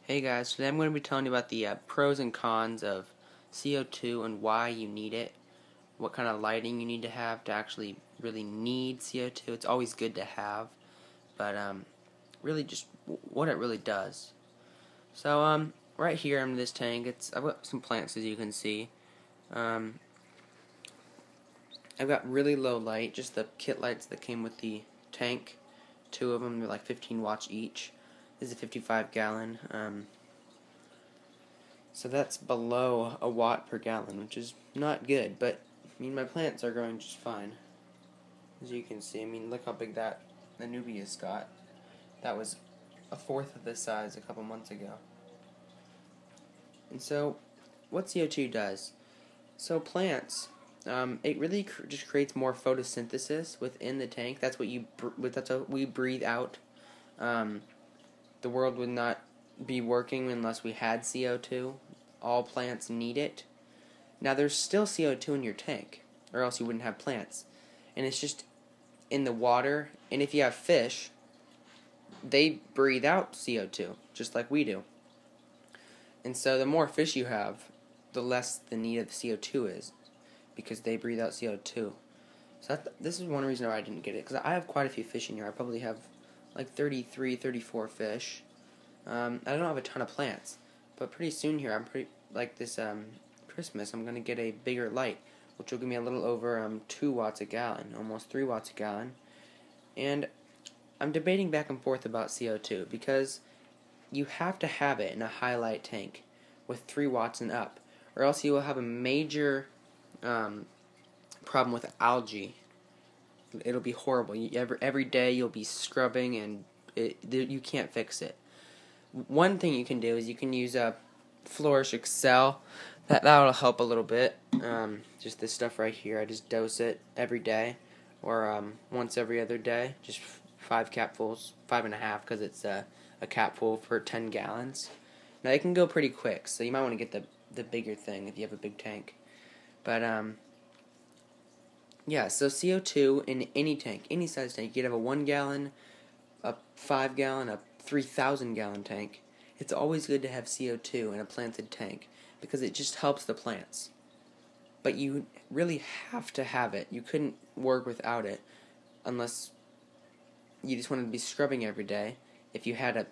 Hey guys, today I'm going to be telling you about the pros and cons of CO2 and why you need it, what kind of lighting you need to have to actually really need CO2. It's always good to have, but really just what it really does. So right here in this tank, I've got some plants as you can see. Um, I've got really low light, just the kit lights that came with the tank. Two of them, they're like 15 watts each. This is a 55 gallon. So that's below a watt per gallon, which is not good, but I mean my plants are growing just fine. As you can see, I mean look how big that Anubias got. That was a fourth of this size a couple months ago. And so what CO2 does? So plants, it really just creates more photosynthesis within the tank. That's what we breathe out. The world would not be working unless we had CO2. All plants need it. Now there's still CO2 in your tank, or else you wouldn't have plants. And it's just in the water, and if you have fish, they breathe out CO2, just like we do. And so the more fish you have, the less the need of CO2 is, because they breathe out CO2. So this is one reason why I didn't get it, because I have quite a few fish in here. I probably have like 33, 34 fish. I don't have a ton of plants, but pretty soon here, this Christmas, I'm going to get a bigger light, which will give me a little over 2 watts a gallon, almost 3 watts a gallon. And I'm debating back and forth about CO2, because you have to have it in a high light tank with 3 watts and up, or else you will have a major problem with algae. It'll be horrible. Every day you'll be scrubbing, and you can't fix it. One thing you can do is you can use Flourish Excel. That'll help a little bit. Just this stuff right here, I just dose it every day, or once every other day. Just 5 capfuls, 5.5, because it's a capful for 10 gallons. Now it can go pretty quick, so you might want to get the bigger thing if you have a big tank. But yeah. So CO2 in any tank, any size tank, you could have a 1 gallon, a 5 gallon, a 3,000 gallon tank. It's always good to have CO2 in a planted tank because it just helps the plants. But you really have to have it. You couldn't work without it unless you just wanted to be scrubbing every day if you had a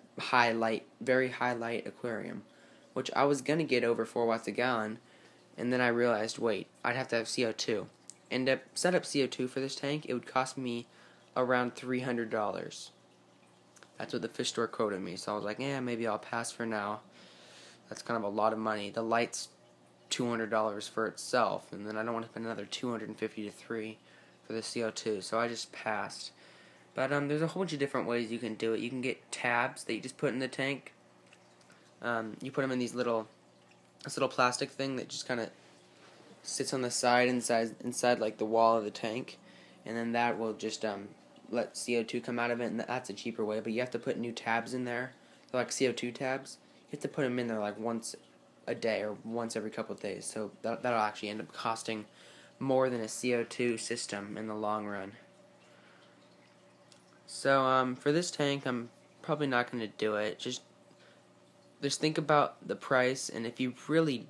very high light aquarium, which I was going to get over 4 watts a gallon, and then I realized, wait, I'd have to have CO2. And to set up CO2 for this tank, it would cost me around $300. That's what the fish store quoted me, so I was like, maybe I'll pass for now. That's kind of a lot of money. The light's $200 for itself, and then I don't want to spend another $250 to $300 for the CO2, so I just passed. But there's a whole bunch of different ways you can do it. You can get tabs that you just put in the tank. You put them in this little plastic thing that just kind of sits on the side inside like the wall of the tank, and then that will just let CO2 come out of it, and that's a cheaper way. But you have to put new tabs in there. They're like CO2 tabs. You have to put them in there like once a day or once every couple of days. So that'll actually end up costing more than a CO2 system in the long run. So for this tank, I'm probably not going to do it. Just think about the price, and if you really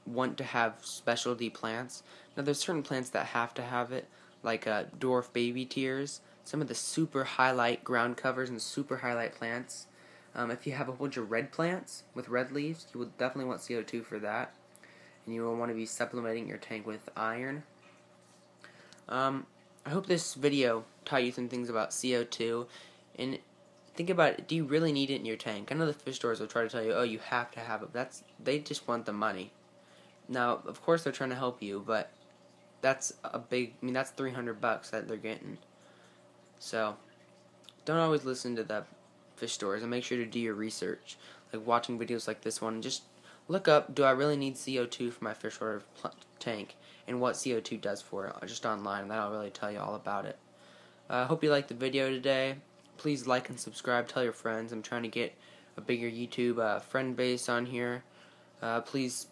want to have specialty plants. Now there's certain plants that have to have it, like dwarf baby tears, some of the super highlight ground covers and super highlight plants. If you have a bunch of red plants with red leaves, you will definitely want CO2 for that, and you will want to be supplementing your tank with iron. I hope this video taught you some things about CO2, and think about it. Do you really need it in your tank? I know the fish stores will try to tell you, oh, you have to have it. They just want the money. Now, of course, they're trying to help you, but that's that's $300 that they're getting. So, don't always listen to the fish stores, and make sure to do your research. Like watching videos like this one, just look up, do I really need CO2 for my fish water tank, and what CO2 does for it, just online, and that'll really tell you all about it. I hope you liked the video today. Please like and subscribe, tell your friends. I'm trying to get a bigger YouTube friend base on here. Please